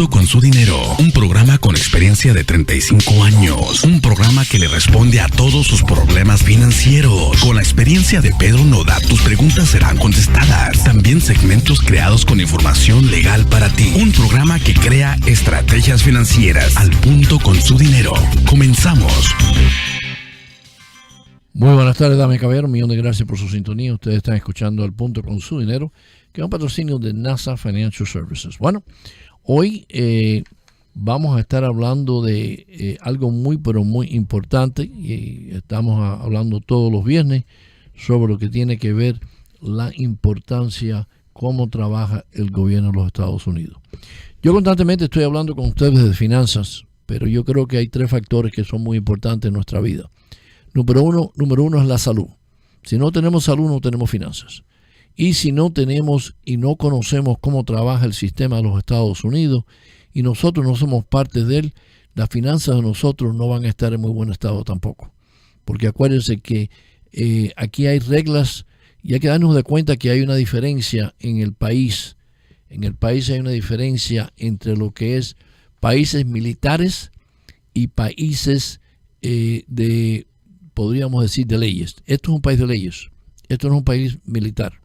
punto con su dinero. Un programa con experiencia de 35 años. Un programa que le responde a todos sus problemas financieros. Con la experiencia de Pedro Noda, tus preguntas serán contestadas. También segmentos creados con información legal para ti. Un programa que crea estrategias financieras al punto con su dinero. Comenzamos. Muy buenas tardes, damas y caballeros. Un millón de gracias por su sintonía. Ustedes están escuchando Al Punto con su dinero, que es un patrocinio de NASA Financial Services. Bueno, hoy vamos a estar hablando de algo muy, pero muy importante. Y estamos hablando todos los viernes sobre lo que tiene que ver la importancia, cómo trabaja el gobierno de los Estados Unidos. Yo constantemente estoy hablando con ustedes de finanzas, pero yo creo que hay tres factores que son muy importantes en nuestra vida. Número uno es la salud. Si no tenemos salud, no tenemos finanzas. Y si no tenemos y no conocemos cómo trabaja el sistema de los Estados Unidos y nosotros no somos parte de él, las finanzas de nosotros no van a estar en muy buen estado tampoco. Porque acuérdense que aquí hay reglas y hay que darnos de cuenta que hay una diferencia en el país. En el país hay una diferencia entre lo que es países militares y países podríamos decir, de leyes. Esto es un país de leyes. Esto no es un país militar.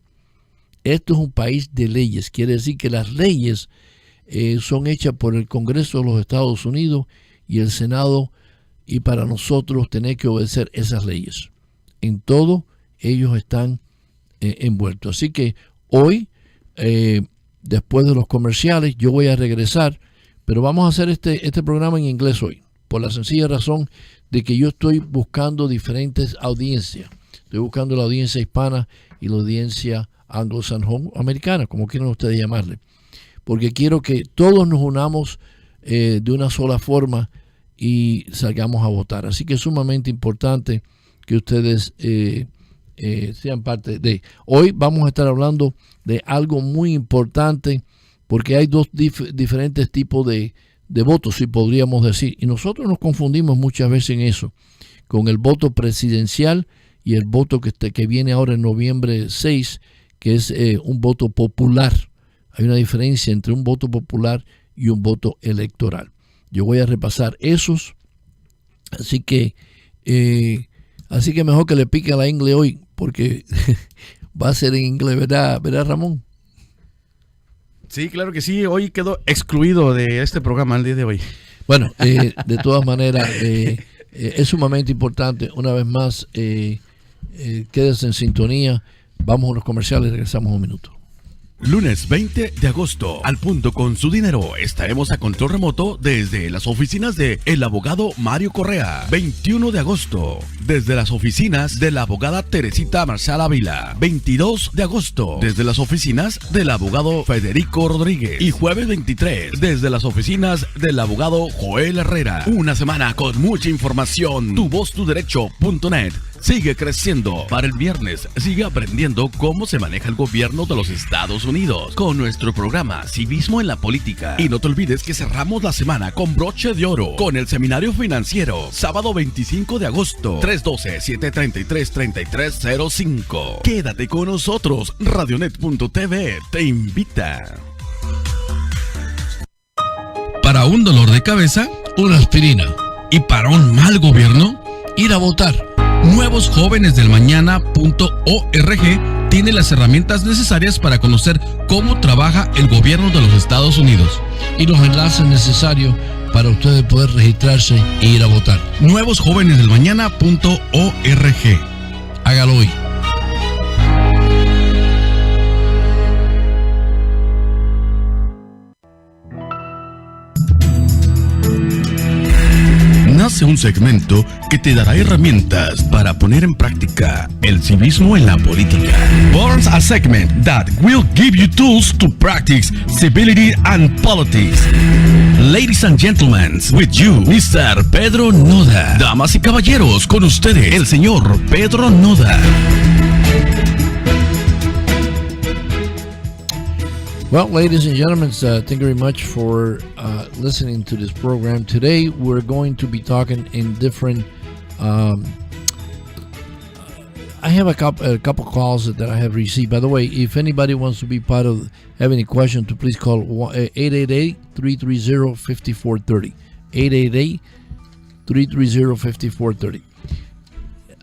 Esto es un país de leyes. Quiere decir que las leyes son hechas por el Congreso de los Estados Unidos y el Senado, y para nosotros tener que obedecer esas leyes. En todo, ellos están envueltos. Así que hoy, después de los comerciales, yo voy a regresar, pero vamos a hacer este programa en inglés hoy, por la sencilla razón de que yo estoy buscando diferentes audiencias. Estoy buscando la audiencia hispana y la audiencia anglo-americana, como quieran ustedes llamarle. Porque quiero que todos nos unamos de una sola forma y salgamos a votar. Así que es sumamente importante que ustedes sean parte de. Hoy vamos a estar hablando de algo muy importante porque hay dos diferentes tipos de votos, si podríamos decir. Y nosotros nos confundimos muchas veces en eso, con el voto presidencial y el voto que viene ahora en noviembre 6, que es un voto popular. Hay una diferencia entre un voto popular y un voto electoral. Yo voy a repasar esos, así que mejor que le pique a la inglés hoy, porque va a ser en inglés, ¿verdad Ramón? Sí, claro que sí. Hoy quedó excluido de este programa el día de hoy. Bueno, de todas maneras, es sumamente importante. Una vez más, quédese en sintonía. Vamos a unos comerciales y regresamos un minuto. Lunes 20 de agosto, Al Punto con su dinero. Estaremos a control remoto desde las oficinas de el abogado Mario Correa. 21 de agosto, desde las oficinas de la abogada Teresita Marcial Ávila. 22 de agosto, desde las oficinas del abogado Federico Rodríguez. Y jueves 23, desde las oficinas del abogado Joel Herrera. Una semana con mucha información. TuVozTuDerecho.net sigue creciendo. Para el viernes, sigue aprendiendo cómo se maneja el gobierno de los Estados Unidos con nuestro programa Civismo en la Política. Y no te olvides que cerramos la semana con broche de oro con el seminario financiero, sábado 25 de agosto, 312-733-3305. Quédate con nosotros. Radionet.tv te invita. Para un dolor de cabeza, una aspirina. Y para un mal gobierno, ir a votar. Nuevosjovenesdelmañana.org tiene las herramientas necesarias para conocer cómo trabaja el gobierno de los Estados Unidos y los enlaces necesarios para ustedes poder registrarse e ir a votar. Nuevosjovenesdelmañana.org. Hágalo hoy. Nace un segmento que te dará herramientas para poner en práctica el civismo en la política. Borns a segment that will give you tools to practice civility and politics. Ladies and gentlemen, with you, Mr. Pedro Noda. Damas y caballeros, con ustedes, el señor Pedro Noda. Well, ladies and gentlemen, thank you very much for listening to this program. Today, we're going to be talking in different I have a couple calls that I have received. By the way, if anybody wants to be part of, have any question, to please call 888-330-5430. 888-330-5430.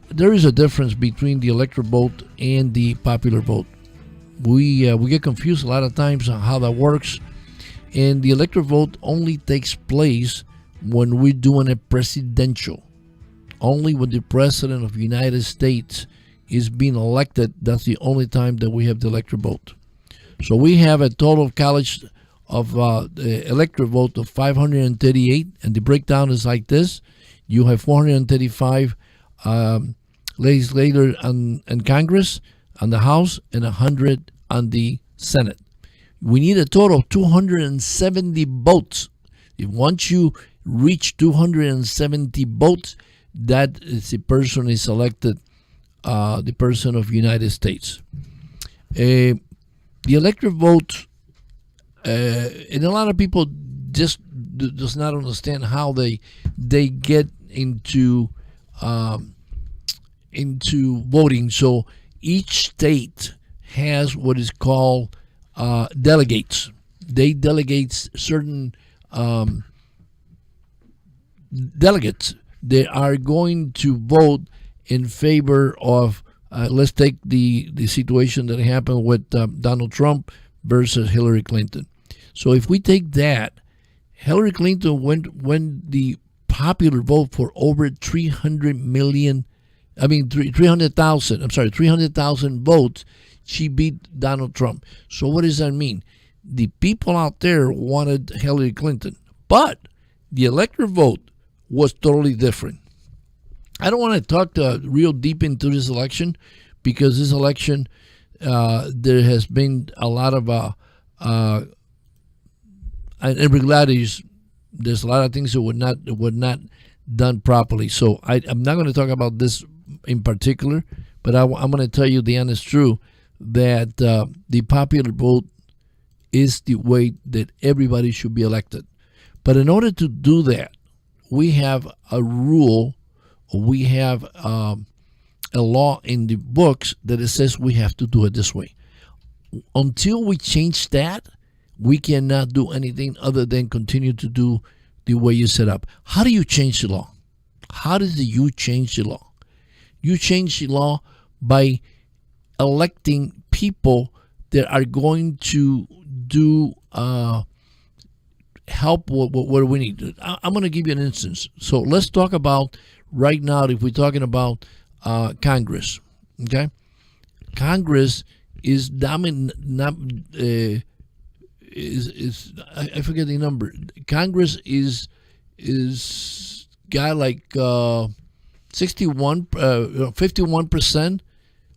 There is a difference between the electoral vote and the popular vote. We get confused a lot of times on how that works. And the electoral vote only takes place when we're doing a presidential. Only when the president of the United States is being elected, that's the only time that we have the electoral vote. So we have a total college of the electoral vote of 538, and the breakdown is like this. You have 435 legislators in Congress, on the House, and 100 on the Senate. We need a total of 270 votes. Once you reach 270 votes, that is the person is elected, the person of the United States. The electoral vote, and a lot of people just does not understand how they get into voting. So each state has what is called delegates. They delegate certain delegates. They are going to vote in favor of, let's take the situation that happened with Donald Trump versus Hillary Clinton. So if we take that, Hillary Clinton won the popular vote for over 300,000 votes. She beat Donald Trump. So what does that mean? The people out there wanted Hillary Clinton, but the electoral vote was totally different. I don't want to talk real deep into this election, because this election, there has been a lot of irregularities. There's a lot of things that were not done properly. So I'm not going to talk about this in particular, but I'm going to tell you the honest truth that the popular vote is the way that everybody should be elected. But in order to do that, we have a rule, we have a law in the books that it says we have to do it this way. Until we change that, we cannot do anything other than continue to do the way you set up. How do you change the law? How do you change the law? You change the law by electing people that are going to do help what we need. I'm going to give you an instance. So let's talk about right now, if we're talking about Congress, okay? Congress is I forget the number. Congress is got like 51%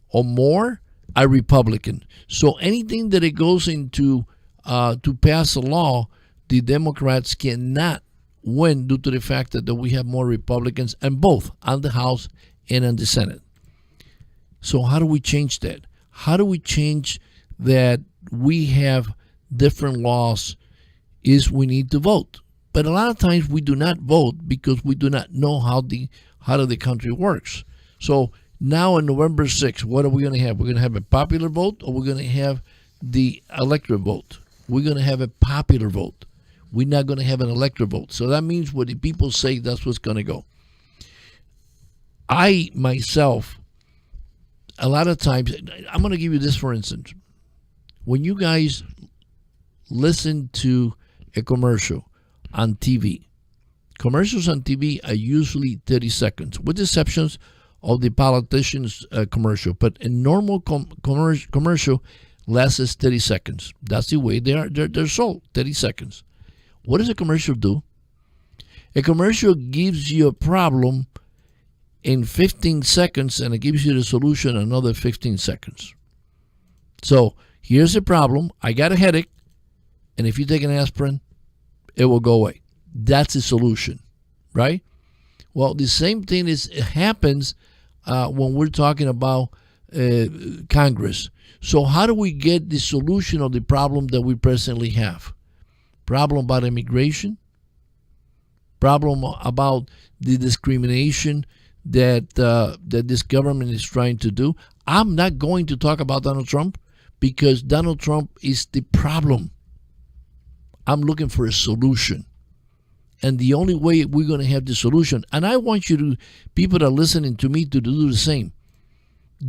or more are Republican. So anything that it goes into to pass a law, the Democrats cannot win due to the fact that we have more Republicans, and both on the House and on the Senate. So how do we change that? How do we change that we have different laws? Is we need to vote. But a lot of times we do not vote because we do not know how the country works. So now on November 6th, what are we going to have? We're going to have a popular vote, or we're going to have the electoral vote? We're going to have a popular vote. We're not going to have an electoral vote. So that means what the people say, that's what's going to go. I, myself, a lot of times, I'm going to give you this for instance. When you guys listen to a commercial on TV, commercials on TV are usually 30 seconds, with exceptions of the politician's commercial. But a normal commercial lasts 30 seconds. That's the way they're sold, 30 seconds. What does a commercial do? A commercial gives you a problem in 15 seconds, and it gives you the solution in another 15 seconds. So here's the problem. I got a headache, and if you take an aspirin, it will go away. That's the solution, right? Well, the same thing happens when we're talking about Congress. So how do we get the solution of the problem that we presently have? Problem about immigration, problem about the discrimination that this government is trying to do. I'm not going to talk about Donald Trump because Donald Trump is the problem. I'm looking for a solution. And the only way we're going to have the solution, and I want you to, people that are listening to me, to do the same.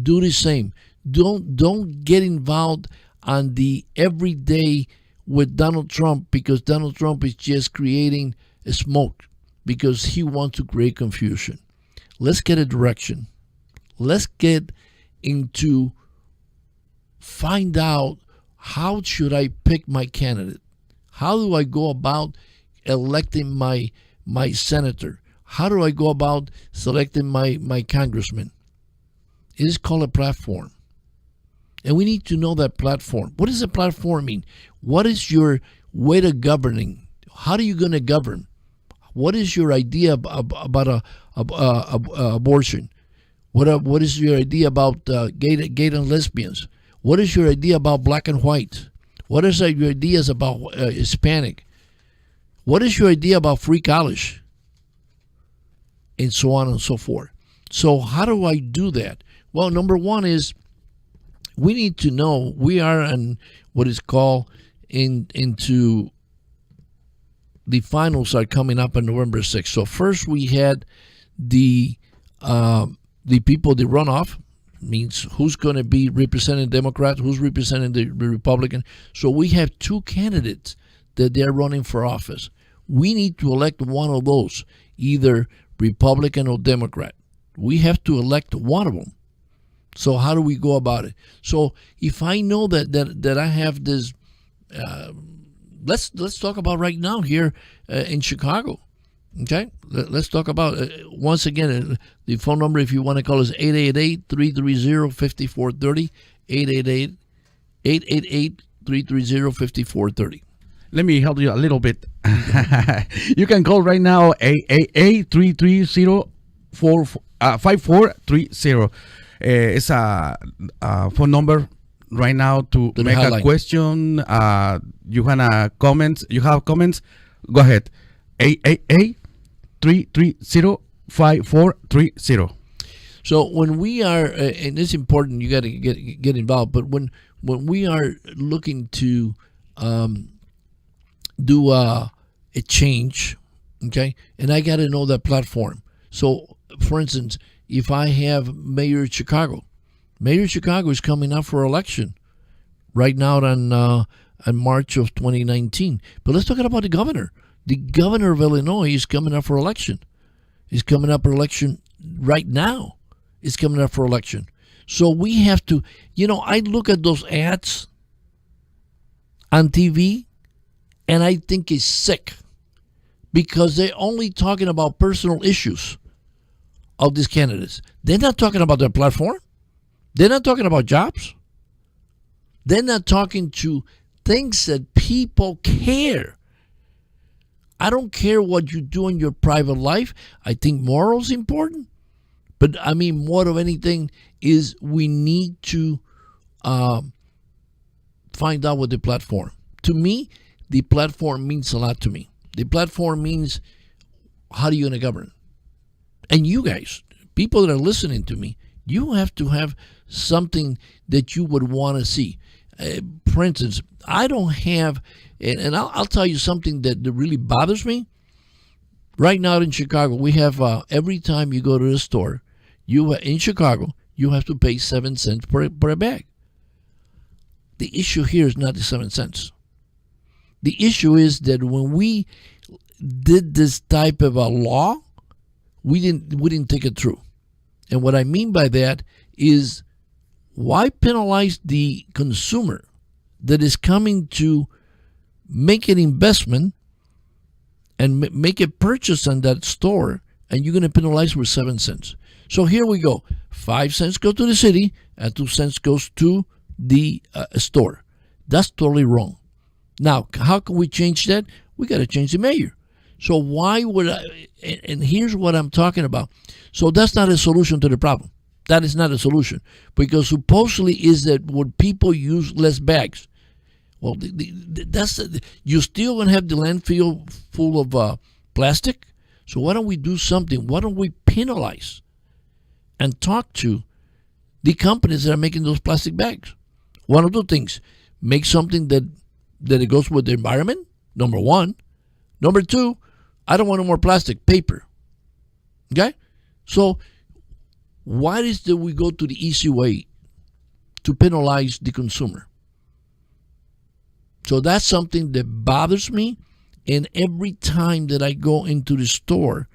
Do the same. Don't get involved on the everyday with Donald Trump, because Donald Trump is just creating a smoke because he wants to create confusion. Let's get a direction. Let's get into find out how should I pick my candidate? How do I go about electing my senator? How do I go about selecting my congressman? It is called a platform. And we need to know that platform. What does a platform mean? What is your way to governing? How are you going to govern? What is your idea about abortion? What is your idea about gay and lesbians? What is your idea about black and white? What is your ideas about Hispanic? What is your idea about free college? And so on and so forth. So how do I do that? Well, number one is we need to know we are in what is called into the finals are coming up on November 6th. So first we had the people, the runoff, means who's going to be representing Democrat, who's representing the Republican. So we have two candidates that they're running for office. We need to elect one of those, either Republican or Democrat. We have to elect one of them. So how do we go about it? So if I know that I have this, let's talk about right now here in Chicago. Okay, let's talk about once again the phone number if you want to call is 888-330-5430, 888-330-5430. Let me help you a little bit. You can call right now 888-330-5430. It's a phone number right now to make a question. You have comments. Go ahead. 888-330-5430. So when we are, and it's important, you got to get involved. But when we are looking to do a change, okay, and I got to know that platform. So, for instance, if I have Mayor of Chicago is coming up for election right now on March of 2019. But let's talk about the governor. The governor of Illinois is coming up for election. He's coming up for election right now. It's coming up for election. So we have to, I look at those ads on TV and I think it's sick because they're only talking about personal issues of these candidates. They're not talking about their platform. They're not talking about jobs. They're not talking to things that people care. I don't care what you do in your private life. I think morals important. But I mean, more of anything is we need to find out what the platform. To me, the platform means a lot to me. The platform means how are you going to govern? And you guys, people that are listening to me, you have to have something that you would want to see. For instance, I don't have, and I'll tell you something that really bothers me. Right now in Chicago, we have every time you go to the store, in Chicago, you have to pay 7 cents per a bag. The issue here is not the 7 cents. The issue is that when we did this type of a law, we didn't think it through. And what I mean by that is, why penalize the consumer that is coming to make an investment and make a purchase on that store, and you're going to penalize with 7 cents? So here we go. 5 cents go to the city and 2 cents goes to the store. That's totally wrong. Now, how can we change that? We got to change the mayor. So why would I? And here's what I'm talking about. So that's not a solution to the problem. That is not a solution, because supposedly is that would people use less bags? Well, you're still going to have the landfill full of plastic. So why don't we do something? Why don't we penalize and talk to the companies that are making those plastic bags. One of two things: make something that it goes with the environment, number one. Number two, I don't want no more plastic, paper. Okay? So why is that we go to the easy way to penalize the consumer? So that's something that bothers me. And every time that I go into the store,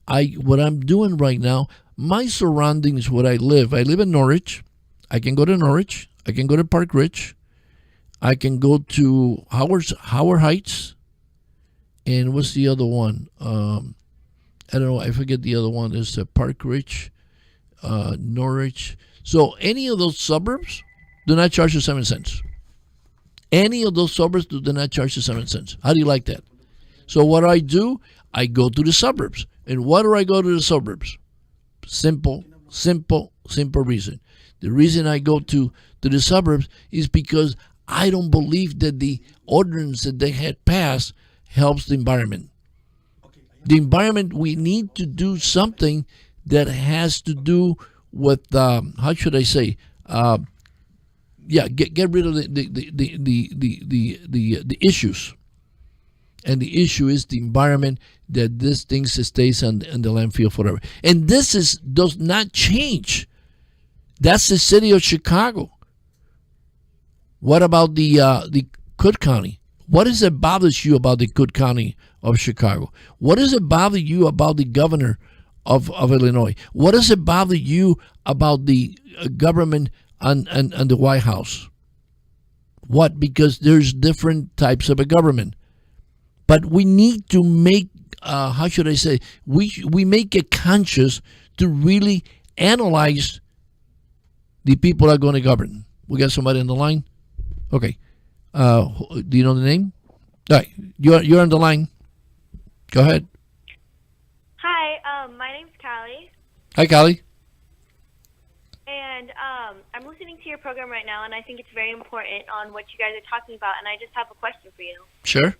what I'm doing right now, my surroundings where I live in Norwich. I can go to Norwich. I can go to Park Ridge. I can go to Howard Heights. And what's the other one? I don't know. I forget the other one. Is Park Ridge, Norwich. So any of those suburbs do not charge you 7 cents. Any of those suburbs do not charge you 7 cents. How do you like that? So what do? I go to the suburbs. And why do I go to the suburbs? Simple reason. The reason I go to the suburbs is because I don't believe that the ordinance that they had passed helps the environment. The environment, we need to do something that has to do with how should I say? Get rid of the issues. And the issue is the environment, that this thing stays on the landfill forever. And this does not change. That's the city of Chicago. What about the Cook County? What does it bother you about the Cook County of Chicago? What does it bother you about the governor of Illinois? What does it bother you about the government and the White House? What? Because there's different types of a government. But we need to make, how should I say, we make it conscious to really analyze the people that are going to govern. We got somebody on the line? Okay. Do you know the name? All right. You're on the line. Go ahead. Hi, my name's Callie. Hi, Callie. And I'm listening to your program right now, and I think it's very important on what you guys are talking about, and I just have a question for you. Sure.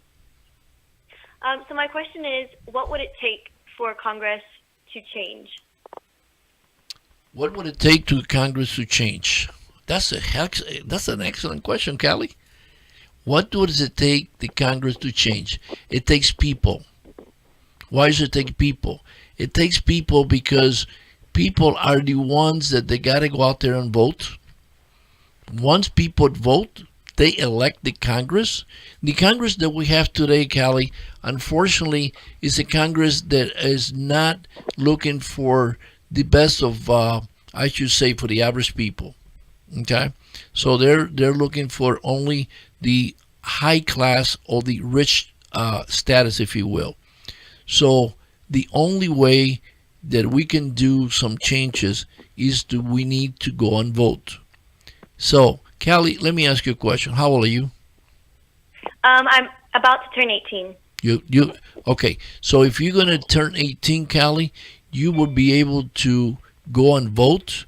So my question is, what would it take for Congress to change? What would it take to Congress to change? That's an excellent question, Callie. What does it take the Congress to change? It takes people. Why does it take people? It takes people because people are the ones that they got to go out there and vote. Once people vote, they elect the Congress. The Congress that we have today, Callie, unfortunately, is a Congress that is not looking for the best of, I should say, for the average people. Okay? So they're looking for only the high class or the rich status, if you will. So the only way that we can do some changes is we need to go and vote. So, Callie, let me ask you a question. How old are you? I'm about to turn 18. You okay? So if you're gonna turn 18, Callie, you will be able to go and vote,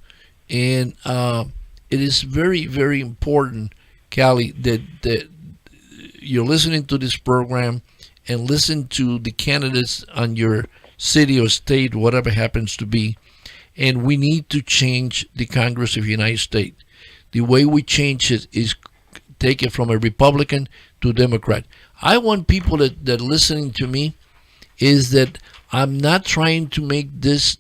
and it is very, very important, Callie, that you're listening to this program and listen to the candidates on your city or state, whatever happens to be, and we need to change the Congress of the United States. The way we change it is take it from a Republican to a Democrat. I want people that listening to me is that I'm not trying to make this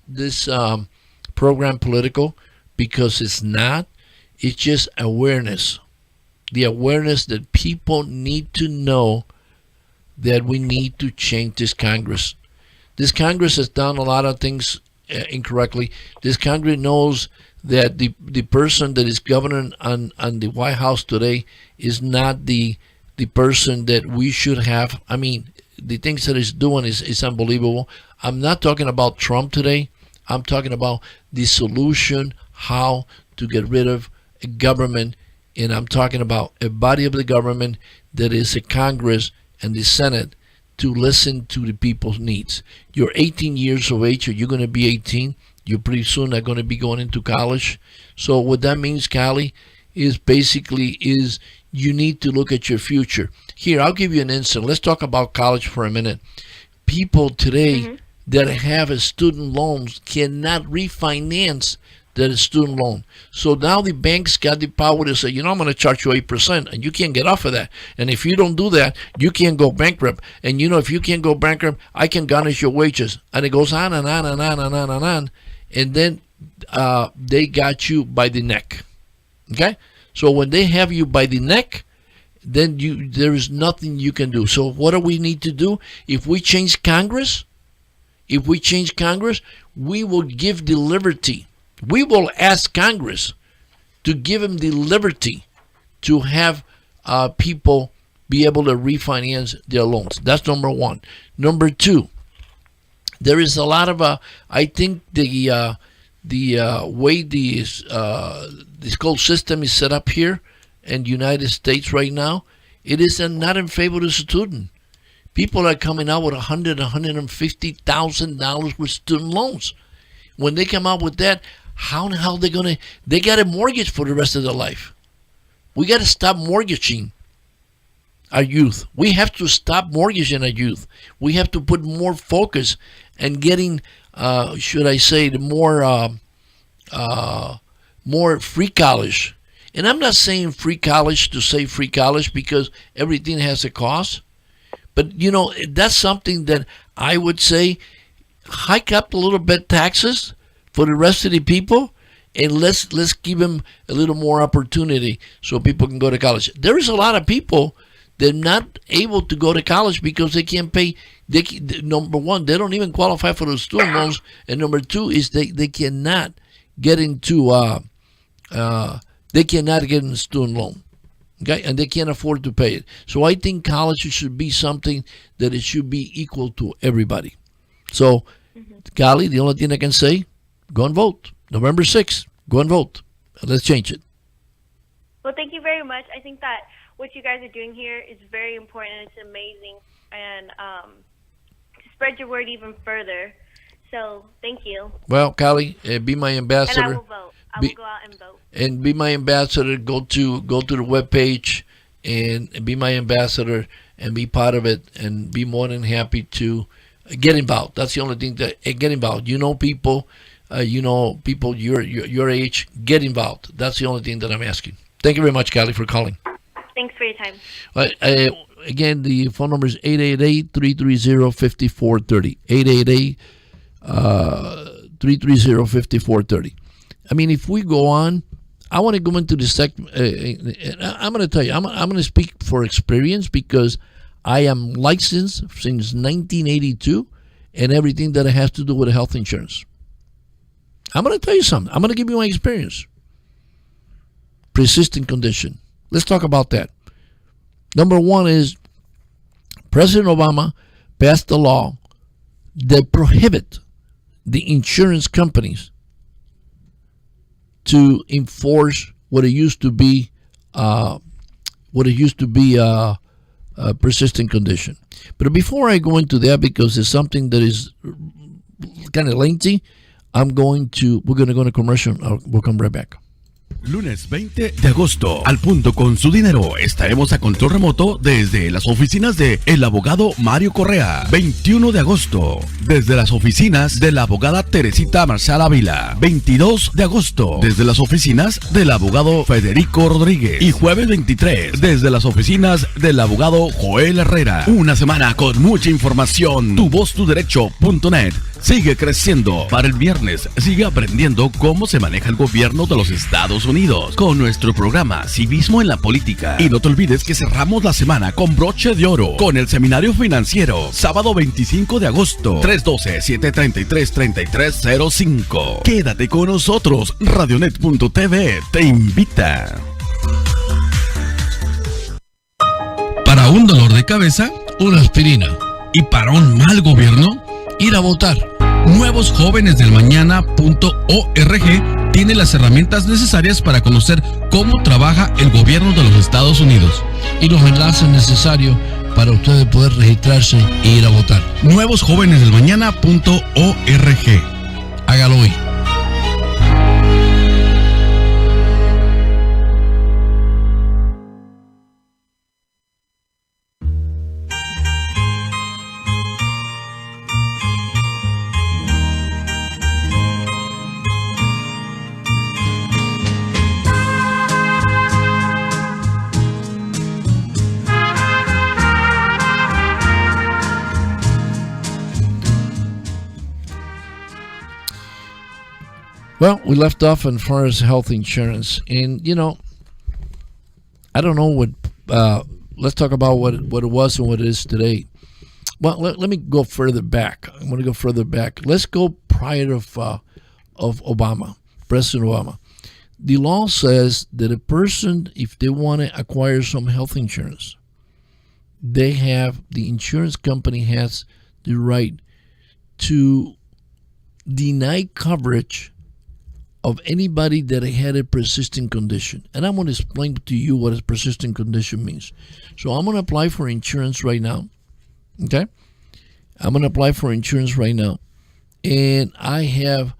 program political, because it's not. It's just awareness. The awareness that people need to know that we need to change this Congress. This Congress has done a lot of things incorrectly. This Congress knows that the person that is governing on the White House today is not the person that we should have. I mean, the things that he's doing is unbelievable. I'm not talking about Trump today. I'm talking about the solution, how to get rid of a government, and I'm talking about a body of the government that is a Congress and the Senate to listen to the people's needs. You're 18 years of age, or you're going to be 18. You pretty soon are going to be going into college. So what that means, Callie, is basically you need to look at your future. Here, I'll give you an instance. Let's talk about college for a minute. People today, that have student loans cannot refinance their student loan. So now the banks got the power to say, I'm going to charge you 8%, and you can't get off of that. And if you don't do that, you can't go bankrupt. And if you can't go bankrupt, I can garnish your wages. And it goes on and on and on and on and on. And then they got you by the neck. Okay? So when they have you by the neck, then there is nothing you can do. So what do we need to do? If we change Congress, we will give the liberty. We will ask Congress to give them the liberty to have people be able to refinance their loans. That's number one. Number two, there is a lot of I think the way this whole system is set up here in the United States right now, it is not in favor of the student. People are coming out with $100,000, $150,000 with student loans. When they come out with that, how the hell they got a mortgage for the rest of their life. We got to stop mortgaging our youth. We have to stop mortgaging our youth. We have to put more focus and getting, should I say, the more free college. And I'm not saying free college to say free college because everything has a cost. But, that's something that I would say hike up a little bit taxes for the rest of the people, and let's give them a little more opportunity so people can go to college. There is a lot of people that are not able to go to college because they can't pay. Number one, they don't even qualify for the student loans, and number two is they cannot get into a student loan. Okay, and they can't afford to pay it. So I think college should be something that it should be equal to everybody. So, Cali, the only thing I can say, go and vote. November 6th, go and vote. Let's change it. Well, thank you very much. I think that what you guys are doing here is very important. It's amazing. And to spread your word even further. So, thank you. Well, Cali, be my ambassador. And I will vote. I will go out and vote. And be my ambassador. Go to the webpage and be my ambassador and be part of it and be more than happy to get involved. That's the only thing that get involved. People, people your age, get involved. That's the only thing that I'm asking. Thank you very much, Cali, for calling. Thanks for your time. Again, the phone number is 888-330-5430. 888-330-5430. I mean, if we go on, I want to go into the segment. I'm going to tell you, I'm going to speak for experience because I am licensed since 1982 and everything that has to do with health insurance. I'm going to tell you something. I'm going to give you my experience. Persistent condition. Let's talk about that. Number one is President Obama passed a law that prohibit the insurance companies to enforce what it used to be a persistent condition. But before I go into that, because it's something that is kind of lengthy, we're going to go into commercial. We'll come right back. Lunes 20 de agosto, al punto con su dinero, estaremos a control remoto desde las oficinas de el abogado Mario Correa. 21 de agosto, desde las oficinas de la abogada Teresita Marcial Ávila. 22 de agosto, desde las oficinas del abogado Federico Rodríguez. Y jueves 23, desde las oficinas del abogado Joel Herrera. Una semana con mucha información. tuvoztuderecho.net sigue creciendo. Para el viernes, sigue aprendiendo cómo se maneja el gobierno de los Estados Unidos con nuestro programa Civismo en la Política. Y no te olvides que cerramos la semana con broche de oro con el seminario financiero, sábado 25 de agosto, 312-733-3305. Quédate con nosotros, Radionet.tv te invita. Para un dolor de cabeza, una aspirina. Y para un mal gobierno, ir a votar. Nuevosjovenesdelmañana.org tiene las herramientas necesarias para conocer cómo trabaja el gobierno de los Estados Unidos y los enlaces necesarios para ustedes poder registrarse e ir a votar. Nuevosjovenesdelmañana.org. Hágalo hoy. Well, we left off as far as health insurance, and I don't know what. Let's talk about what it was and what it is today. Well, let me go further back. I'm going to go further back. Let's go prior of Obama, President Obama. The law says that a person, if they want to acquire some health insurance, the insurance company has the right to deny coverage of anybody that had a persistent condition. And I'm going to explain to you what a persistent condition means. So I'm going to apply for insurance right now. Okay? I'm going to apply for insurance right now. And I have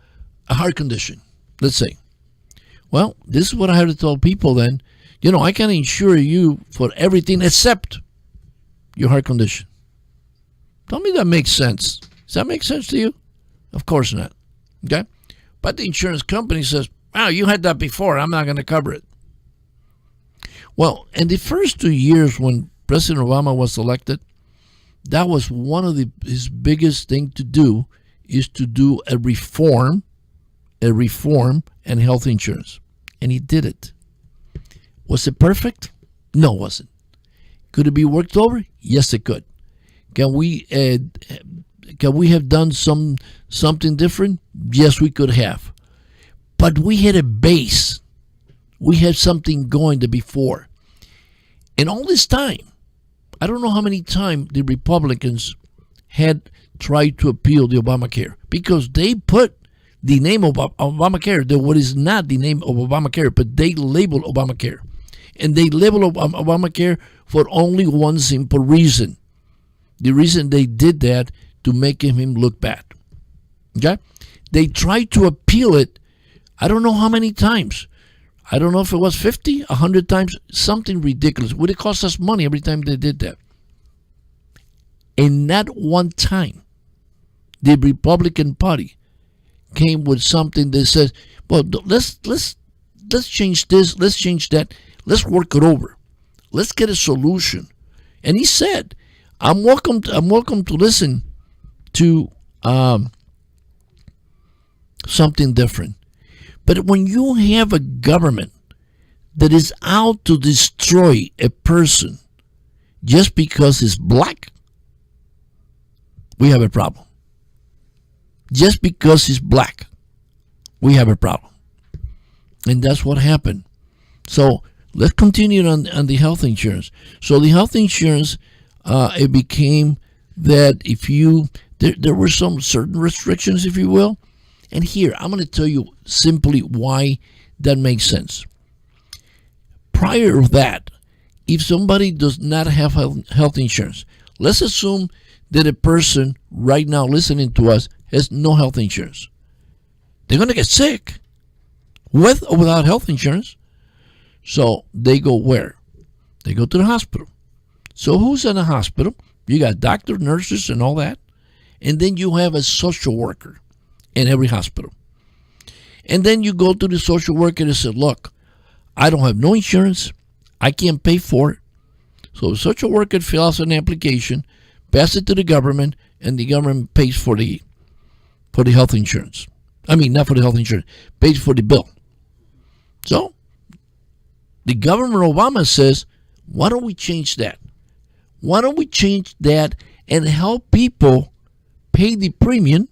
a heart condition, let's say. Well, this is what I have to tell people then. I can insure you for everything except your heart condition. Tell me that makes sense. Does that make sense to you? Of course not. Okay? But the insurance company says, wow, you had that before. I'm not going to cover it. Well, in the first 2 years when President Obama was elected, that was one of his biggest thing to do, is to do a reform in health insurance. And he did it. Was it perfect? No, it wasn't. Could it be worked over? Yes, it could. Can we have done something different? Yes, we could have. But we had a base. We had something going to before. And all this time, I don't know how many times the Republicans had tried to appeal the Obamacare, because they put the name of Obamacare, what is not the name of Obamacare, but they label Obamacare. And they label Obamacare for only one simple reason. The reason they did that, to make him look bad. Okay? They tried to appeal it, I don't know how many times. I don't know if it was 50, 100 times, something ridiculous. Would it cost us money every time they did that? And not one time the Republican Party came with something that says, well, let's change this, let's change that, let's work it over, let's get a solution. And he said, I'm welcome to listen to something different. But when you have a government that is out to destroy a person just because he's black, we have a problem. Just because he's black, we have a problem. And that's what happened. So let's continue on the health insurance. So the health insurance, it became that if you, there were some certain restrictions, if you will. And here, I'm going to tell you simply why that makes sense. Prior to that, if somebody does not have health insurance, let's assume that a person right now listening to us has no health insurance. They're going to get sick with or without health insurance. So they go where? They go to the hospital. So who's in the hospital? You got doctors, nurses, and all that. And then you have a social worker in every hospital. And then you go to the social worker and say, look, I don't have no insurance. I can't pay for it. So the social worker fills out an application, pass it to the government, and the government pays for the health insurance. I mean, not for the health insurance, pays for the bill. So the government Obama says, why don't we change that? Why don't we change that and help people pay the premium,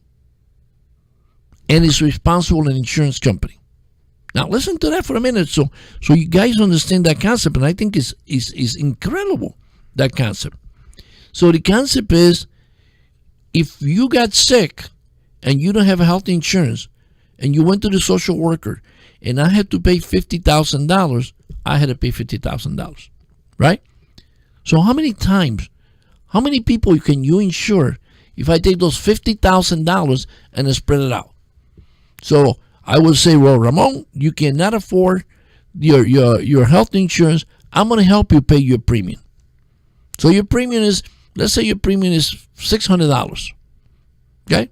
and is responsible an insurance company? Now listen to that for a minute, so you guys understand that concept, and I think is incredible, that concept. So the concept is, if you got sick and you don't have health insurance, and you went to the social worker, and I had to pay $50,000, I had to pay $50,000, right? So how many people can you insure if I take those $50,000 and I spread it out? So I would say, well, Ramon, you cannot afford your health insurance. I'm going to help you pay your premium. So your premium is, let's say your premium is $600. Okay?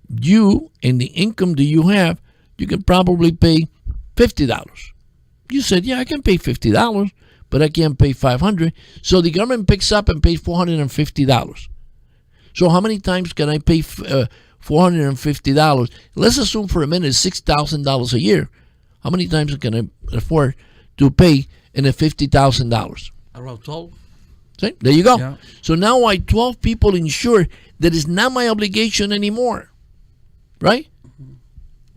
You, and the income that you have, you can probably pay $50. You said, yeah, I can pay $50, but I can't pay $500. So the government picks up and pays $450. So how many times can I pay $450. Let's assume for a minute $6,000 a year. How many times can I afford to pay in a $50,000? Around 12. See? There you go. Yeah. So now I 12 people insured. That is not my obligation anymore, right?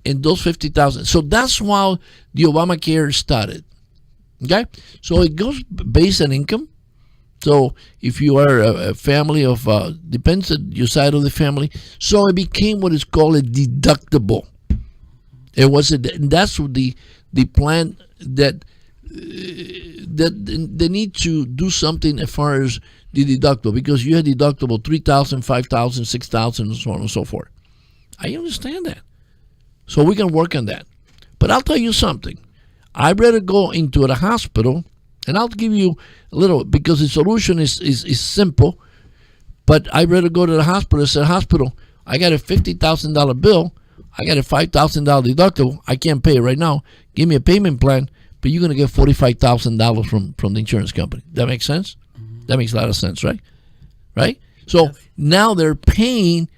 And those 50,000. So that's how the Obamacare started. Okay, so it goes based on income. So if you are a family of depends on your side of the family. So it became what is called a deductible. It was that's what the plan that they need to do something as far as the deductible, because you had deductible 3,000, 5,000, 6,000, and so on and so forth. I understand that. So we can work on that. But I'll tell you something. I'd rather go into the hospital, and I'll give you a little, because the solution is simple, but I'd rather go to the hospital and say, hospital, I got a $50,000 bill, I got a $5,000 deductible, I can't pay it right now, give me a payment plan, but you're going to get $45,000 from the insurance company. That makes sense? Mm-hmm. That makes a lot of sense, right? Right? So now they're paying,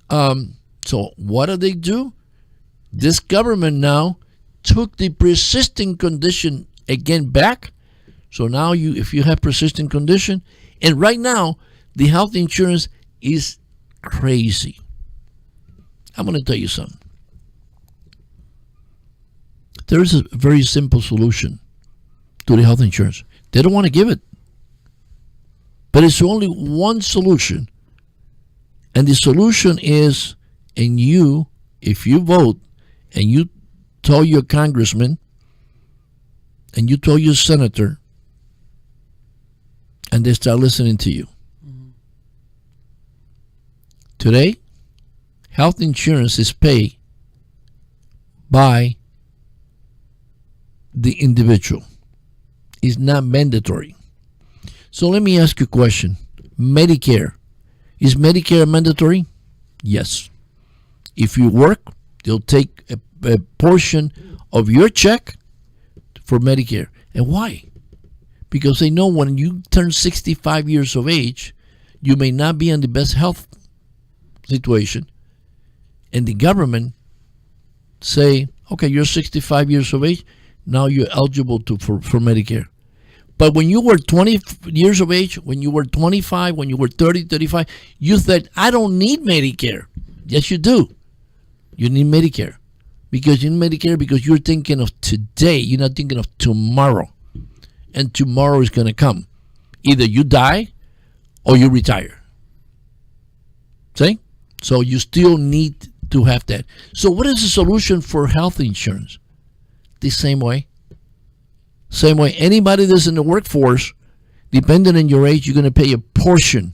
so what do? This government now took the persistent condition again back. So now if you have persistent condition, and right now the health insurance is crazy. I'm going to tell you something. There is a very simple solution to the health insurance. They don't want to give it. But it's only one solution. And the solution is, and you, if you vote and you tell your congressman and you tell your senator, and they start listening to you. Mm-hmm. Today, health insurance is paid by the individual. It's not mandatory. So let me ask you a question. Medicare. Is Medicare mandatory? Yes. If you work, they'll take a portion of your check for Medicare. And why? Because they know when you turn 65 years of age, you may not be in the best health situation. And the government say, okay, you're 65 years of age, now you're eligible for Medicare. But when you were 20 years of age, when you were 25, when you were 30, 35, you said, I don't need Medicare. Yes, you do. You need Medicare. Because you need Medicare because you're thinking of today. You're not thinking of tomorrow. And tomorrow is going to come. Either you die or you retire. See? So you still need to have that. So what is the solution for health insurance? The same way. Same way. Anybody that's in the workforce, depending on your age, you're going to pay a portion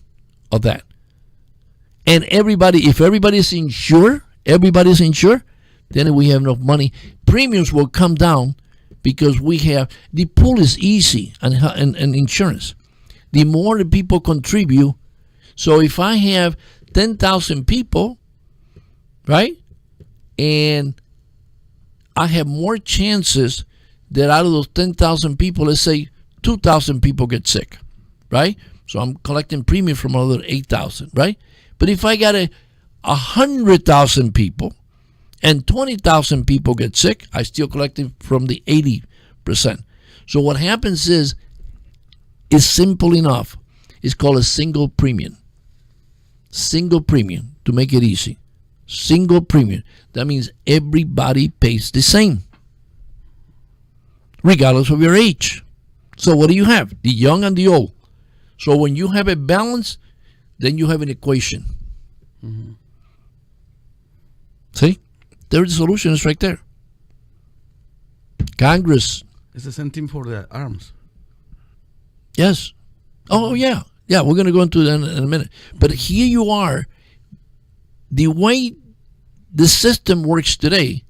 of that. And everybody, if everybody's insured, then we have enough money. Premiums will come down because we have, the pool is easy and insurance. The more the people contribute, so if I have 10,000 people, right, and I have more chances that out of those 10,000 people, let's say 2,000 people get sick, right? So I'm collecting premium from another 8,000, right? But if I got 100,000 people and 20,000 people get sick, I still collecting from the 80%. So what happens is simple enough. It's called a single premium. Single premium, to make it easy. Single premium. That means everybody pays the same, regardless of your age. So what do you have? The young and the old. So when you have a balance, then you have an equation. Mm-hmm. See? There's the solution is right there. Congress. It's the same thing for the arms. Yes. Oh, yeah. Yeah, we're going to go into that in a minute. But here you are. The way the system works today,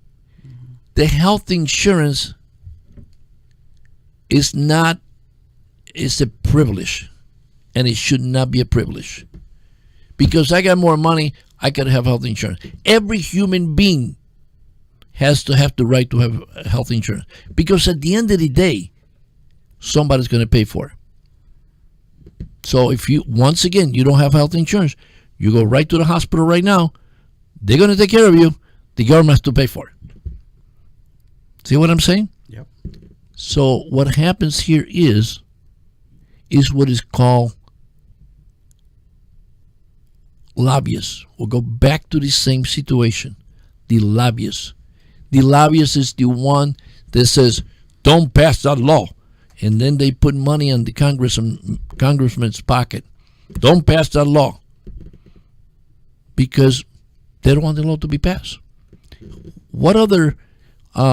the health insurance is not, it's a privilege. And it should not be a privilege. Because I got more money, I can have health insurance. Every human being has to have the right to have health insurance. Because at the end of the day, somebody's going to pay for it. So if you, once again, you don't have health insurance, you go right to the hospital right now, They're going to take care of you. The government has to pay for it. See what I'm saying? Yep. So what happens here is what is called lobbyists. We'll go back to the same situation. The lobbyists. The lobbyist is the one that says, don't pass that law. And then they put money in the congressman's pocket. Don't pass that law. Because they don't want the law to be passed. What other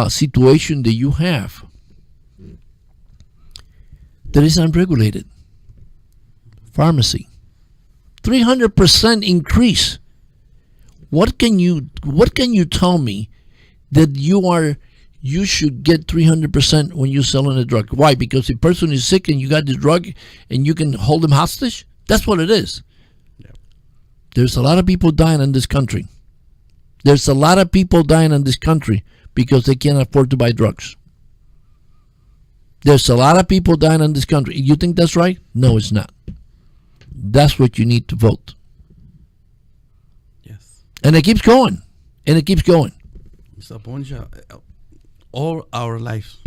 situation do you have that is unregulated? Pharmacy. 300% increase. What can you tell me that you should get 300% when you're selling a drug? Why? Because the person is sick and you got the drug and you can hold them hostage? That's what it is. Yeah. There's a lot of people dying in this country. There's a lot of people dying in this country because they can't afford to buy drugs. There's a lot of people dying in this country. You think that's right? No, it's not. That's what you need to vote. Yes. And it keeps going. And it keeps going. Mr. Poncha, all our lives.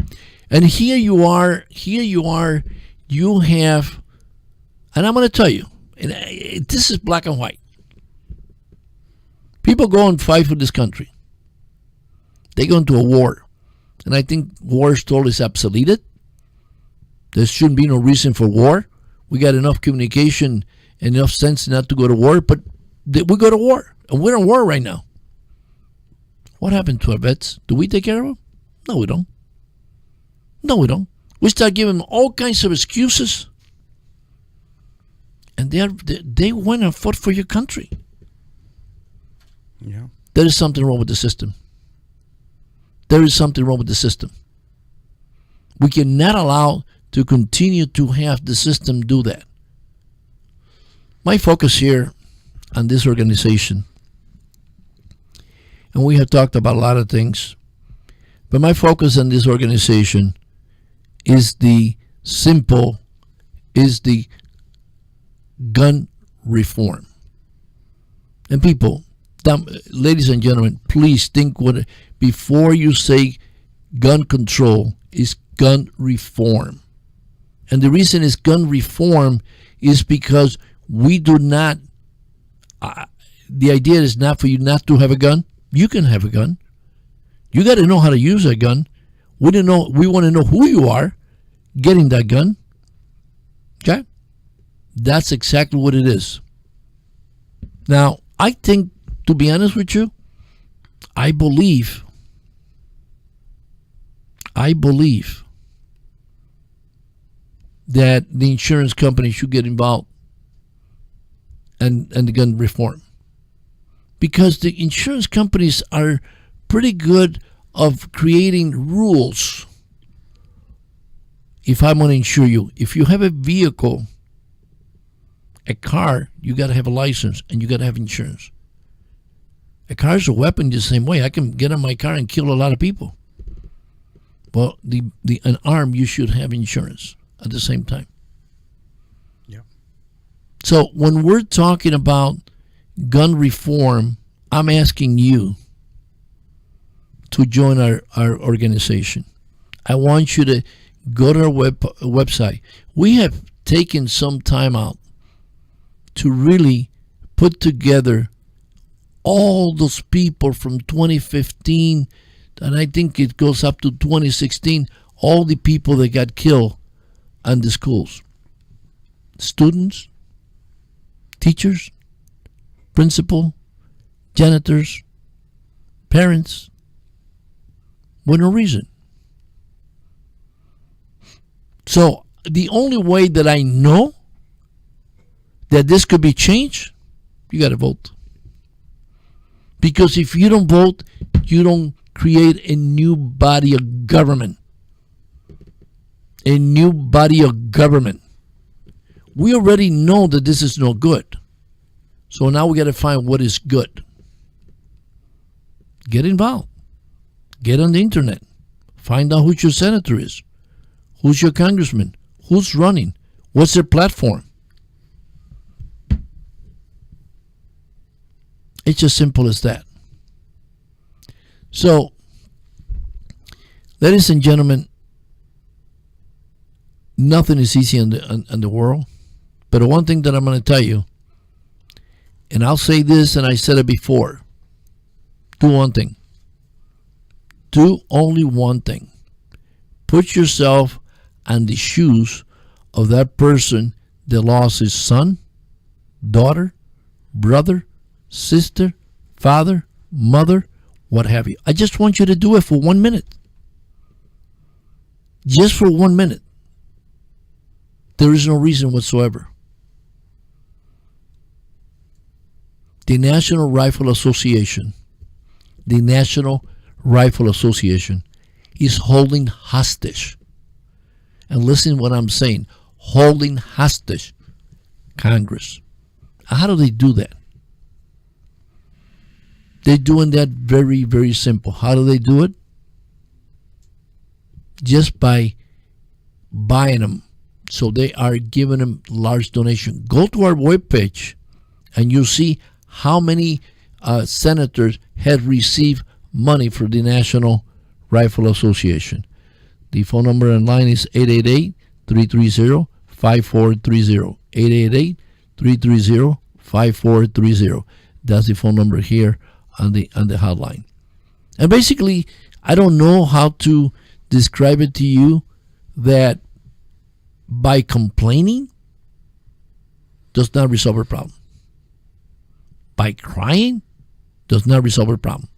And here you are, you have, and I'm going to tell you, and this is black and white. People go and fight for this country. They go into a war. And I think war is totally obsoleted. There shouldn't be no reason for war. We got enough communication and enough sense not to go to war, but we go to war. And we're in war right now. What happened to our vets? Do we take care of them? No, we don't. No, we don't. We start giving them all kinds of excuses. And they went and fought for your country. Yeah. There is something wrong with the system. There is something wrong with the system. We cannot allow to continue to have the system do that. My focus here on this organization, and we have talked about a lot of things, but my focus on this organization is the gun reform. And people, ladies and gentlemen, please think before you say gun control is gun reform. And the reason it's gun reform is because we do not, the idea is not for you not to have a gun. You can have a gun. You got to know how to use a gun. We want to know who you are getting that gun. Okay? That's exactly what it is. Now, I think, to be honest with you, I believe that the insurance company should get involved and the gun reform. Because the insurance companies are pretty good of creating rules. If I'm going to insure you, if you have a vehicle, a car, you got to have a license and you got to have insurance. A car is a weapon the same way. I can get in my car and kill a lot of people. Well, an arm, you should have insurance at the same time. Yeah. So when we're talking about gun reform, I'm asking you to join our organization. I want you to go to our website. We have taken some time out to really put together all those people from 2015, and I think it goes up to 2016, all the people that got killed in the schools. Students, teachers, principal, janitors, parents, with no reason. So the only way that I know that this could be changed, you got to vote. Because if you don't vote, you don't create a new body of government. A new body of government. We already know that this is no good. So now we got to find what is good. Get involved. Get on the internet. Find out who your senator is. Who's your congressman? Who's running? What's their platform? It's as simple as that. So, ladies and gentlemen, nothing is easy in the world. But one thing that I'm going to tell you, and I'll say this, and I said it before, do one thing. Do only one thing. Put yourself on the shoes of that person that lost his son, daughter, brother, sister, father, mother, what have you. I just want you to do it for 1 minute. Just for 1 minute. There is no reason whatsoever. The National Rifle Association is holding hostage. And listen what I'm saying. Holding hostage Congress. How do they do that? They're doing that very, very simple. How do they do it? Just by buying them. So they are giving them large donation. Go to our webpage and you'll see how many senators have received money for the National Rifle Association. The phone number online is 888-330-5430. 888-330-5430. That's the phone number here on the hotline. And basically, I don't know how to describe it to you that by complaining does not resolve a problem. By crying does not resolve a problem.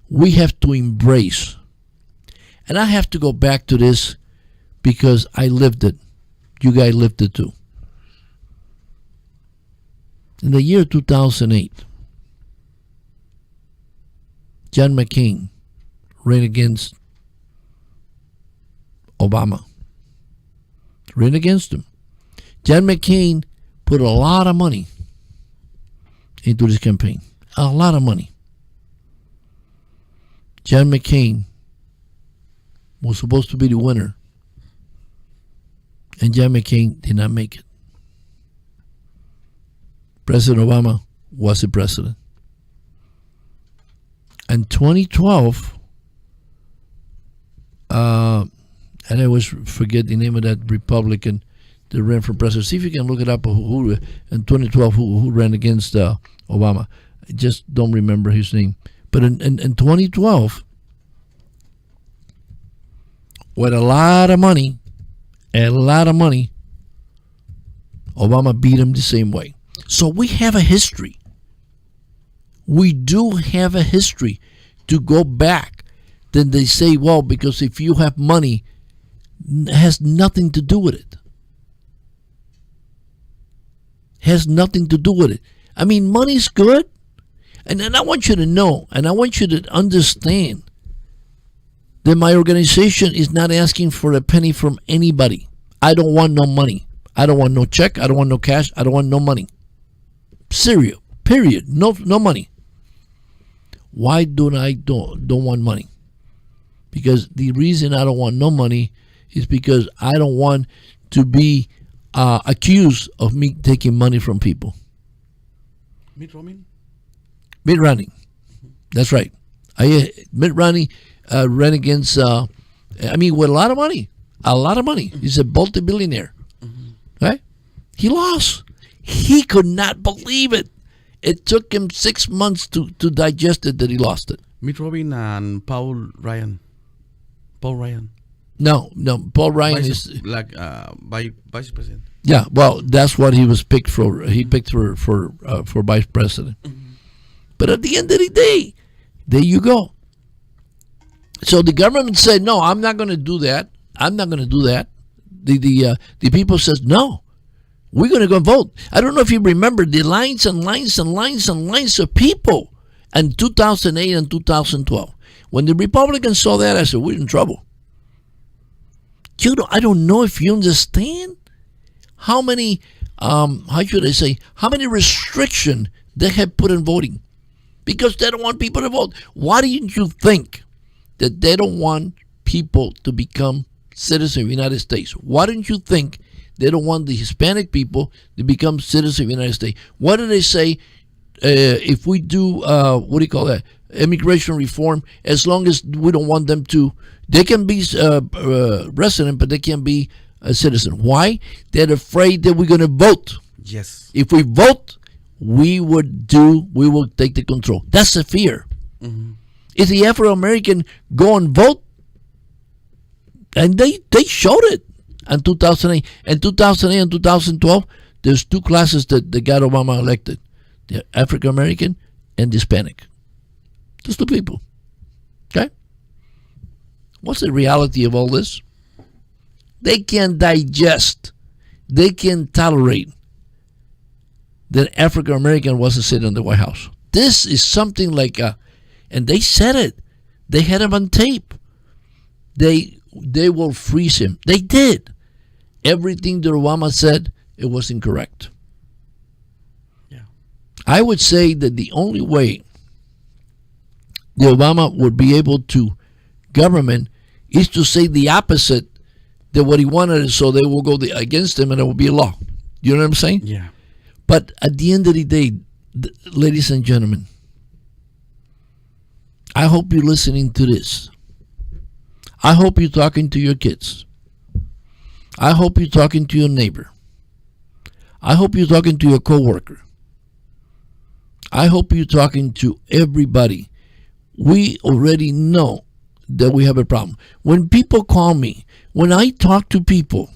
We have to embrace. And I have to go back to this because I lived it. You guys lived it too. In the year 2008, John McCain ran against Obama. Ran against him. John McCain put a lot of money into this campaign. A lot of money. John McCain was supposed to be the winner. And John McCain did not make it. President Obama was the president. In 2012, and I always forget the name of that Republican that ran for president. See if you can look it up. Who in 2012 who ran against Obama? I just don't remember his name. But in 2012, with a lot of money, Obama beat him the same way. So we have a history. We do have a history to go back. Then they say, well, because if you have money, it has nothing to do with it. Has nothing to do with it. I mean, money's good. And I want you to know, and I want you to understand that my organization is not asking for a penny from anybody. I don't want no money. I don't want no check. I don't want no cash. I don't want no money. Serious. Period. No money. Why don't I don't want money? Because the reason I don't want no money is because I don't want to be accused of me taking money from people. Mitt Romney? Mitt Romney. That's right. Mitt Romney ran against, with a lot of money. A lot of money. He's a multi-billionaire. Right? He lost. He could not believe it. It took him 6 months to digest it that he lost it. Mitt Romney and Paul Ryan. No. Paul Ryan is vice president. Yeah, well, that's what he was picked for. He picked for vice president. But at the end of the day, there you go. So the government said, no, I'm not going to do that. I'm not going to do that. The people says, no, we're going to go vote. I don't know if you remember the lines and lines and lines and lines of people in 2008 and 2012. When the Republicans saw that, I said, we're in trouble. I don't know if you understand how many, how many restrictions they have put in voting. Because they don't want people to vote. Why didn't you think that they don't want people to become citizens of the United States? Why didn't you think they don't want the Hispanic people to become citizens of the United States? What do they say if we do, immigration reform as long as we don't want them to. They can be resident, but they can't be a citizen. Why? They're afraid that we're going to vote. Yes. If we vote, we will take the control. That's the fear. Mm-hmm. If the Afro-American go and vote, and they showed it in 2008. In 2008 and 2012, there's two classes that got Obama elected. The African-American and Hispanic. Just two people. Okay? What's the reality of all this? They can digest, they can tolerate that African American wasn't sitting in the White House. This is something like and they said it. They had him on tape. They will freeze him. They did. Everything that Obama said, it was incorrect. Yeah. I would say that the only way the Obama would be able to government is to say the opposite than what he wanted, so they will go against him and it will be a law. You know what I'm saying? Yeah. But at the end of the day, ladies and gentlemen, I hope you're listening to this. I hope you're talking to your kids. I hope you're talking to your neighbor. I hope you're talking to your coworker. I hope you're talking to everybody. We already know that we have a problem. When people call me, when I talk to people,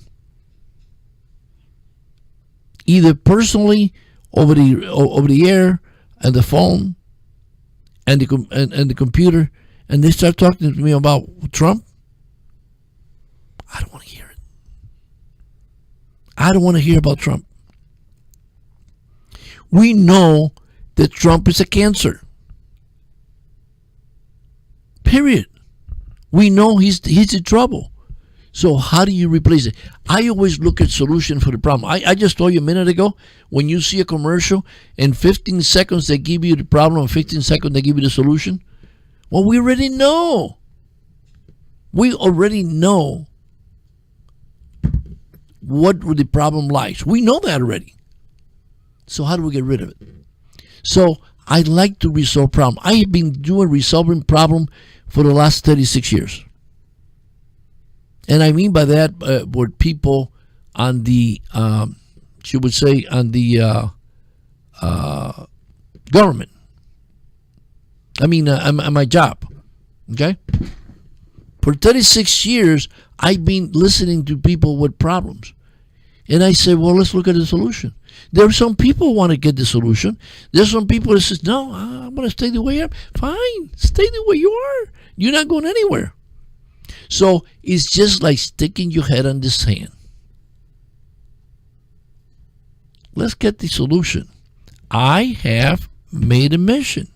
either personally over the air and the phone and the computer, and they start talking to me about Trump, I don't want to hear it. I don't want to hear about Trump. We know that Trump is a cancer. Period. We know he's in trouble. So how do you replace it? I always look at solution for the problem. I just told you a minute ago, when you see a commercial, in 15 seconds they give you the problem, in 15 seconds they give you the solution. Well, we already know. We already know what the problem lies. We know that already. So how do we get rid of it? So I like to resolve problem. I have been doing resolving problem for the last 36 years. And I mean by that, were people on the, she would say, on the government. I mean, on my job. Okay? For 36 years, I've been listening to people with problems. And I say, well, let's look at the solution. There are some people who want to get the solution. There's some people that says, no, I'm going to stay the way I am. Fine, stay the way you are. You're not going anywhere. So it's just like sticking your head on the sand. Let's get the solution. I have made a mission.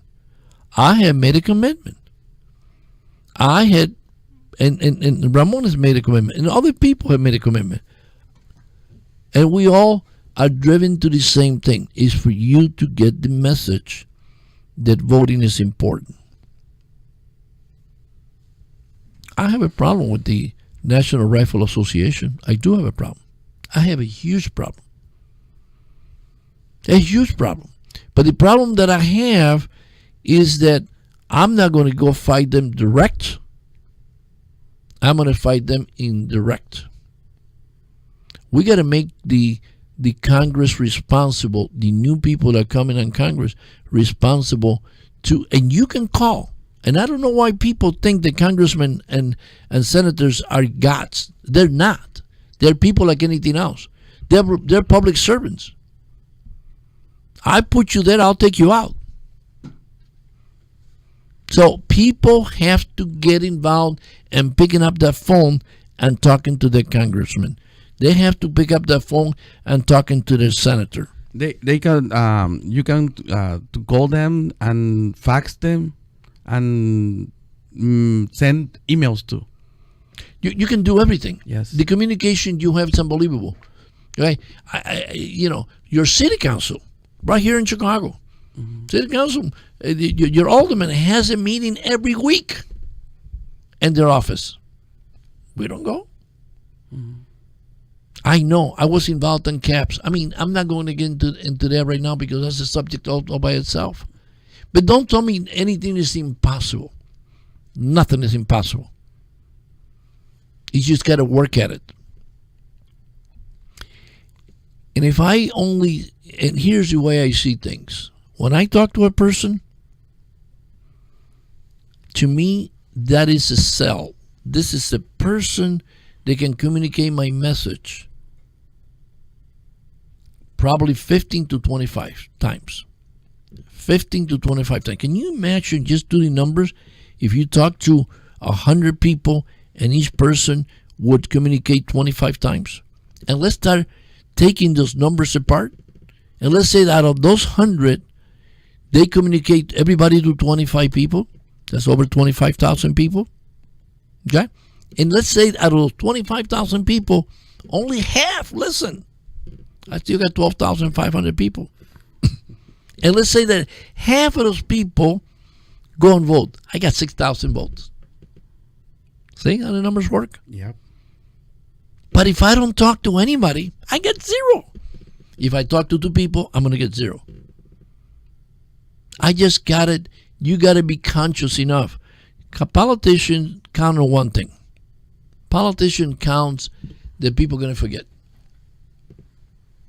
I have made a commitment. I had, and Ramon has made a commitment, and other people have made a commitment. And we all are driven to the same thing, is for you to get the message that voting is important. I have a problem with the National Rifle Association. I do have a problem. I have a huge problem. A huge problem. But the problem that I have is that I'm not going to go fight them direct. I'm going to fight them indirect. We got to make the Congress responsible, the new people that are coming on Congress responsible to, and you can call. And I don't know why people think that congressmen and senators are gods. They're not. They're people like anything else. They're public servants. I put you there, I'll take you out. So people have to get involved and picking up that phone and talking to their congressman. They have to pick up that phone and talking to their senator. They can you can to call them and fax them and send emails too. You can do everything. Yes. The communication you have is unbelievable. Okay, your city council right here in Chicago, city council, your alderman has a meeting every week in their office. We don't go. I know. I was involved in CAPS. I mean, I'm not going to get into that right now because that's a subject all by itself. But don't tell me anything is impossible. Nothing is impossible. You just got to work at it. And and here's the way I see things. When I talk to a person, to me, that is a cell. This is a person that can communicate my message probably 15 to 25 times. 15 to 25 times. Can you imagine, just do the numbers, if you talk to 100 people and each person would communicate 25 times? And let's start taking those numbers apart. And let's say that out of those 100, they communicate everybody to 25 people. That's over 25,000 people. Okay? And let's say out of those 25,000 people, only half listen. I still got 12,500 people. And let's say that half of those people go and vote. I got 6,000 votes. See how the numbers work? Yep. But if I don't talk to anybody, I get 0. If I talk to 2 people, I'm going to get 0. I just got it. You got to be conscious enough. Politicians count on one thing. Politician counts that people are going to forget.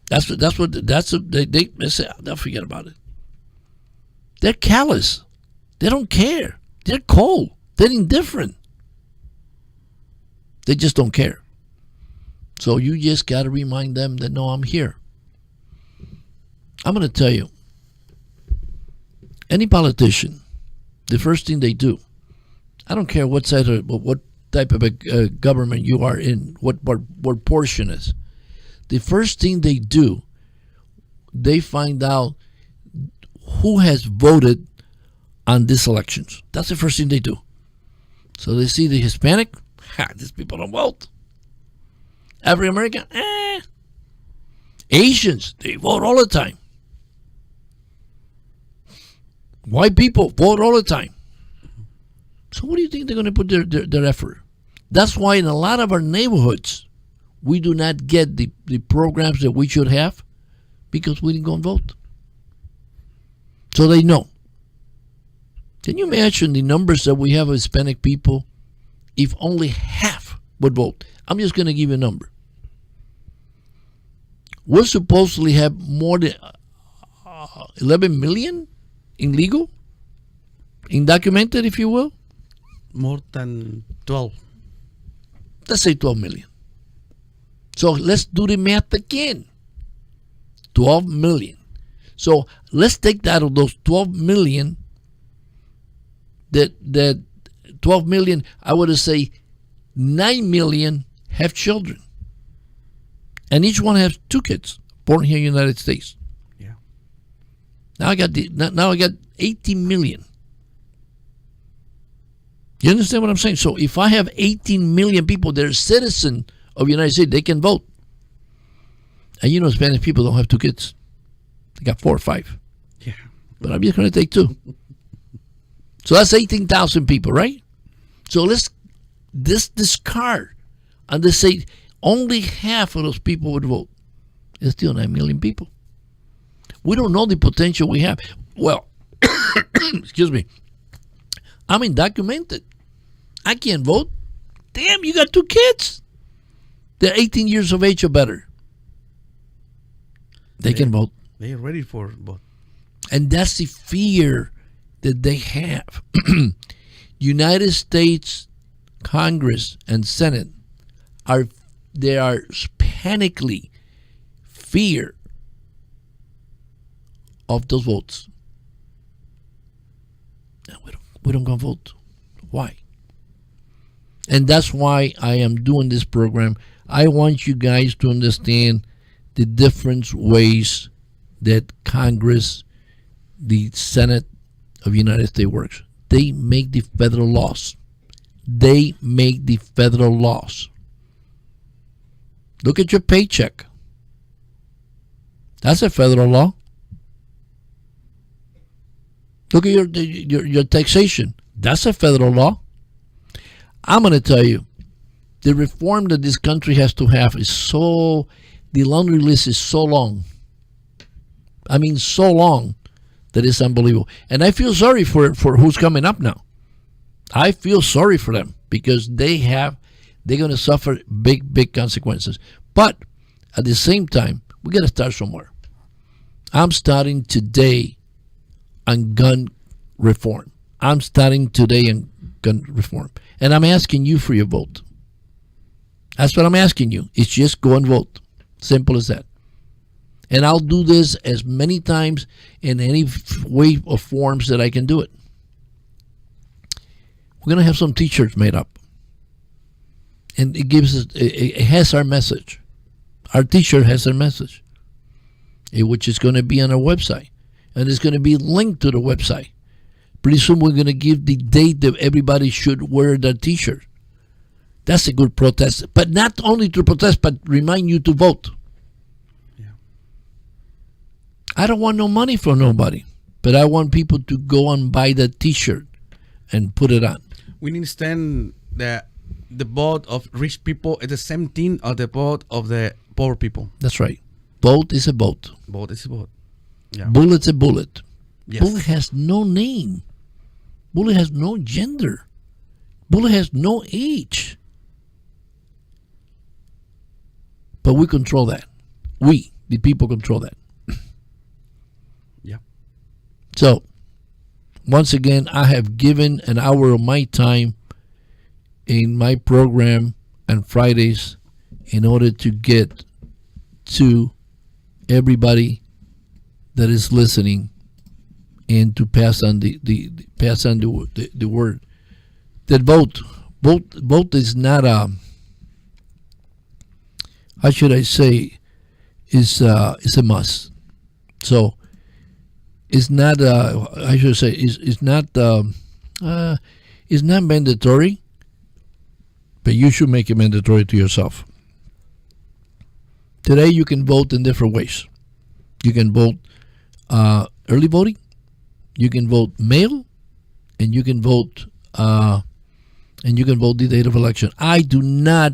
They say, they'll forget about it. They're callous. They don't care. They're cold. They're indifferent. They just don't care. So you just got to remind them that, no, I'm here. I'm going to tell you, any politician, the first thing they do, I don't care what side of, what type of a government you are in, what portion is, the first thing they do, they find out who has voted on these elections. That's the first thing they do. So they see the Hispanic, these people don't vote. Every American, Asians, they vote all the time. White people vote all the time. So what do you think they're going to put their effort? That's why in a lot of our neighborhoods, we do not get the programs that we should have because we didn't go and vote. So they know. Can you imagine the numbers that we have of Hispanic people if only half would vote? I'm just going to give you a number. We'll supposedly have more than 11 million illegal, undocumented, if you will. More than 12. Let's say 12 million. So let's do the math again. 12 million. So let's take that of those 12 million, that 12 million, I would say 9 million have children. And each one has 2 kids born here in the United States. Yeah. Now I got 18 million. You understand what I'm saying? So if I have 18 million people that are citizens of the United States, they can vote. And you know, Spanish people don't have 2 kids. They got 4 or 5. Yeah. But I'm just going to take 2. So that's 18,000 people, right? So let's discard and let's say only half of those people would vote. It's still 9 million people. We don't know the potential we have. Well, excuse me. I'm undocumented. I can't vote. Damn, you got 2 kids. They're 18 years of age or better. They can vote. They're ready for vote. And that's the fear that they have. United States Congress and Senate are panically fear of those votes. And we don't go vote. Why? And that's why I am doing this program. I want you guys to understand the different ways that Congress, the Senate of the United States works. They make the federal laws. They make the federal laws. Look at your paycheck. That's a federal law. Look at your taxation. That's a federal law. I'm going to tell you, the reform that this country has to have is the laundry list is so long. I mean, so long that is unbelievable. And I feel sorry for who's coming up now. I feel sorry for them because they're going to suffer big consequences. But at the same time, we got to start somewhere. I'm starting today on gun reform. I'm starting today on gun reform. And I'm asking you for your vote. That's what I'm asking you. It's just go and vote. Simple as that. And I'll do this as many times in any way or forms that I can do it. We're going to have some t-shirts made up. And it gives us, it has our message. Our t-shirt has our message, which is going to be on our website. And it's going to be linked to the website. Pretty soon we're going to give the date that everybody should wear that t-shirt. That's a good protest. But not only to protest, but remind you to vote. Yeah. I don't want no money from nobody. But I want people to go and buy that t-shirt and put it on. We need to stand the vote of rich people at the same thing as the vote of the poor people. That's right. Vote is a vote. Vote is a vote. Yeah. Bullet's a bullet. Yes. Bullet has no name. Bullet has no gender. Bullet has no age. But we control that. We, the people, control that. Yeah. So, once again, I have given an hour of my time in my program on Fridays in order to get to everybody that is listening and to pass on the word that vote is not a, how should I say, is a must. So it's not I should say it's not mandatory, but you should make it mandatory to yourself. Today you can vote in different ways. You can vote early voting, you can vote mail, and you can vote the date of election. I do not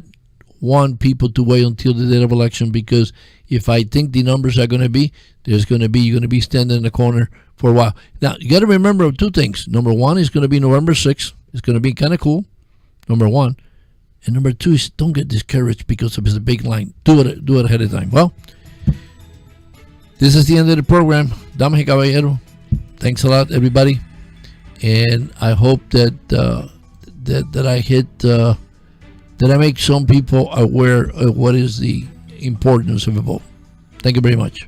want people to wait until the date of election, because if I think the numbers are going to be, you're going to be standing in the corner for a while. Now, you got to remember two things. Number one is going to be November 6th. It's going to be kind of cool, number one. And number two is don't get discouraged because it's a big line. Do it ahead of time. Well, this is the end of the program. Damas y caballero, thanks a lot, everybody. And I hope that I make some people aware of what is the importance of a vote. Thank you very much.